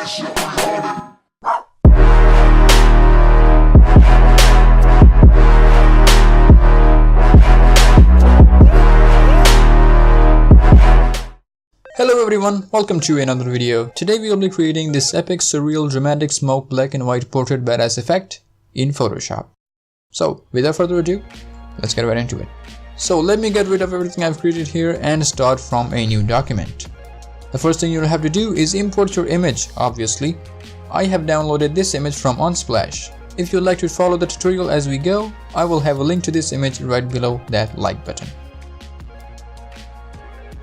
Hello everyone, welcome to another video. Today we will be creating this epic, surreal, dramatic smoke black and white portrait badass effect in Photoshop. So without further ado, let's get right into it. So let me get rid of everything I've created here and start from a new document. The first thing you'll have to do is import your image, obviously. I have downloaded this image from Unsplash. If you'd like to follow the tutorial as we go, I will have a link to this image right below that like button.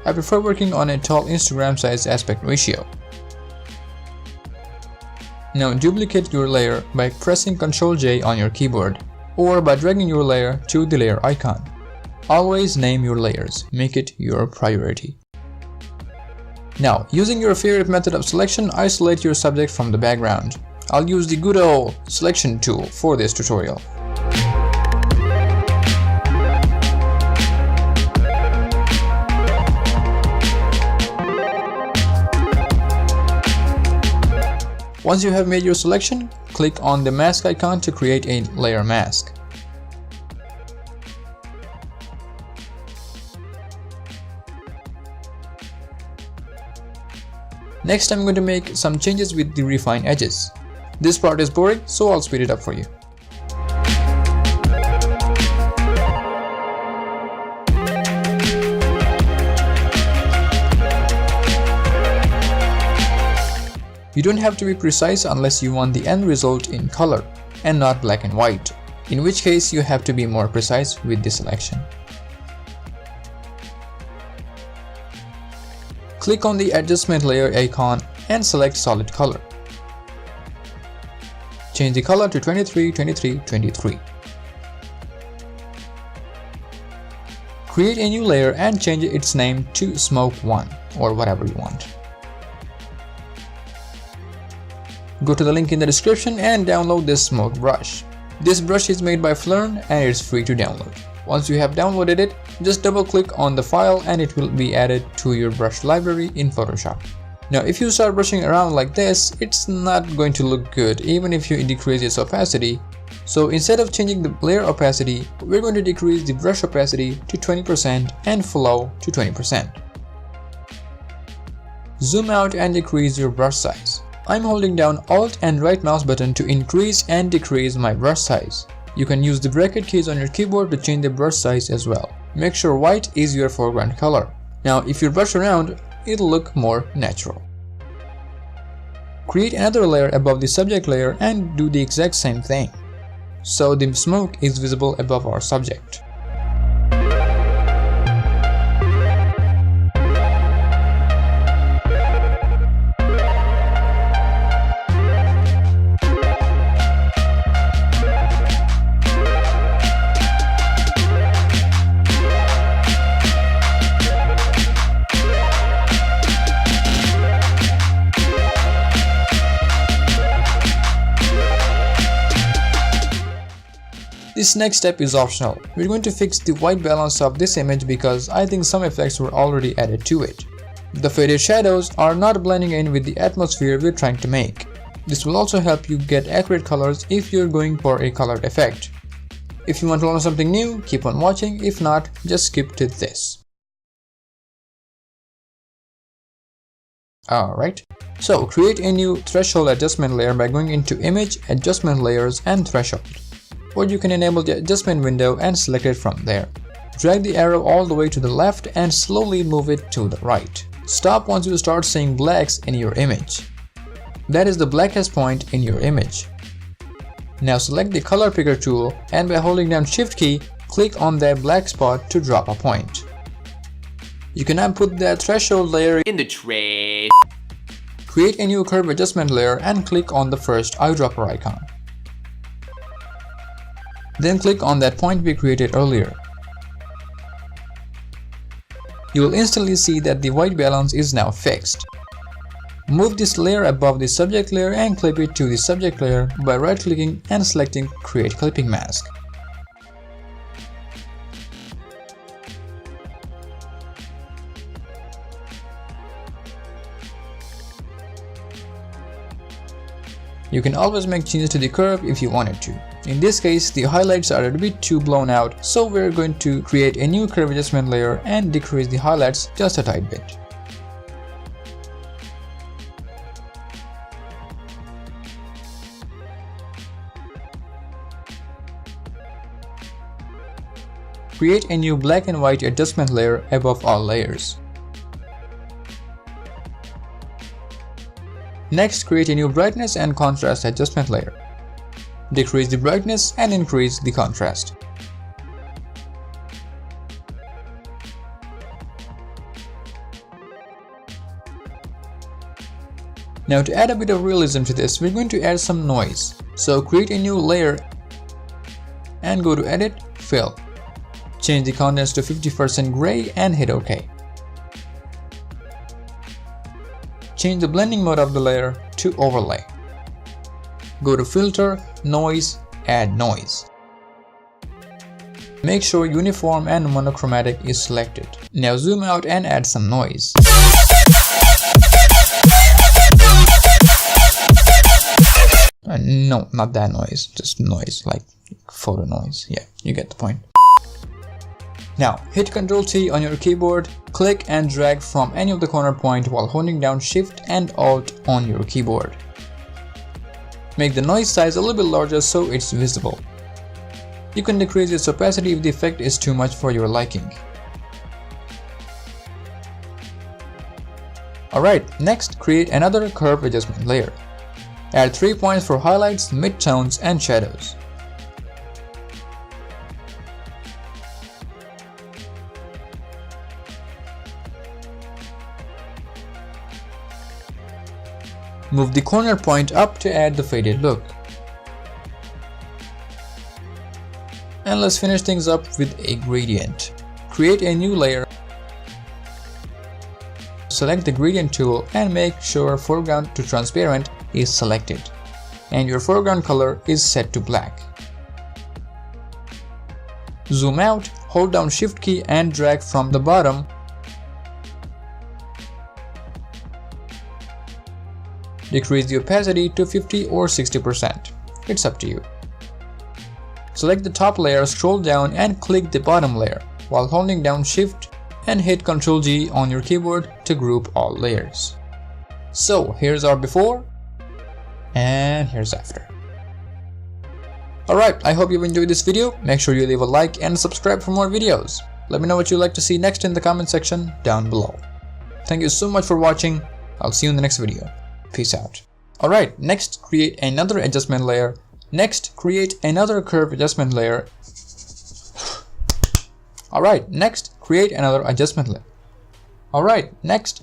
I prefer working on a tall Instagram size aspect ratio. Now duplicate your layer by pressing Ctrl J on your keyboard or by dragging your layer to the layer icon. Always name your layers, make it your priority. Now using your favorite method of selection, isolate your subject from the background. I'll use the good old selection tool for this tutorial. Once you have made your selection, click on the mask icon to create a layer mask. Next, I'm going to make some changes with the refine edges. This part is boring, so I'll speed it up for you. You don't have to be precise unless you want the end result in color and not black and white, in which case you have to be more precise with the selection. Click on the adjustment layer icon and select solid color. Change the color to 23, 23, 23. Create a new layer and change its name to Smoke 1 or whatever you want. Go to the link in the description and download this smoke brush. This brush is made by Flern and it's free to download. Once you have downloaded it, just double click on the file and it will be added to your brush library in Photoshop. Now if you start brushing around like this, it's not going to look good even if you decrease its opacity. So instead of changing the layer opacity, we're going to decrease the brush opacity to 20% and flow to 20%. Zoom out and decrease your brush size. I'm holding down Alt and right mouse button to increase and decrease my brush size. You can use the bracket keys on your keyboard to change the brush size as well. Make sure white is your foreground color. Now if you brush around, it'll look more natural. Create another layer above the subject layer and do the exact same thing, so the smoke is visible above our subject. This next step is optional. We're going to fix the white balance of this image because I think some effects were already added to it. The faded shadows are not blending in with the atmosphere we're trying to make. This will also help you get accurate colors if you're going for a colored effect. If you want to learn something new, keep on watching. If not, just skip to this. Alright, so create a new threshold adjustment layer by going into Image, Adjustment Layers and Threshold. Or you can enable the adjustment window and select it from there. Drag the arrow all the way to the left and slowly move it to the right. Stop once you start seeing blacks in your image. That is the blackest point in your image. Now select the color picker tool and by holding down Shift key, click on that black spot to drop a point. You can now put that threshold layer in the tray. Create a new curve adjustment layer and click on the first eyedropper icon. Then click on that point we created earlier. You will instantly see that the white balance is now fixed. Move this layer above the subject layer and clip it to the subject layer by right-clicking and selecting Create Clipping Mask. You can always make changes to the curve if you wanted to. In this case, the highlights are a bit too blown out, so we're going to create a new curve adjustment layer and decrease the highlights just a tiny bit. Create a new black and white adjustment layer above all layers. Next, create a new brightness and contrast adjustment layer. Decrease the brightness and increase the contrast. Now to add a bit of realism to this, we're going to add some noise. So create a new layer and go to Edit, Fill. Change the contrast to 50% gray and hit OK. Change the blending mode of the layer to Overlay. Go to Filter, Noise, Add Noise. Make sure Uniform and Monochromatic is selected. Now zoom out and add some noise. No, not that noise, just noise, like photo noise. Yeah, you get the point. Now, hit Ctrl T on your keyboard, click and drag from any of the corner point while holding down Shift and Alt on your keyboard. Make the noise size a little bit larger so it's visible. You can decrease its opacity if the effect is too much for your liking. Alright, next create another curve adjustment layer. Add 3 points for highlights, midtones and shadows. Move the corner point up to add the faded look. And let's finish things up with a gradient. Create a new layer. Select the gradient tool and make sure foreground to transparent is selected. And your foreground color is set to black. Zoom out, hold down Shift key and drag from the bottom. Decrease the opacity to 50 or 60%. It's up to you. Select the top layer, scroll down and click the bottom layer while holding down Shift and hit Ctrl G on your keyboard to group all layers. So here's our before and here's after. Alright, I hope you've enjoyed this video. Make sure you leave a like and subscribe for more videos. Let me know what you'd like to see next in the comment section down below. Thank you so much for watching. I'll see you in the next video. Peace out. Alright, next create another adjustment layer. Next create another curve adjustment layer. Alright, next create another adjustment layer. Alright, next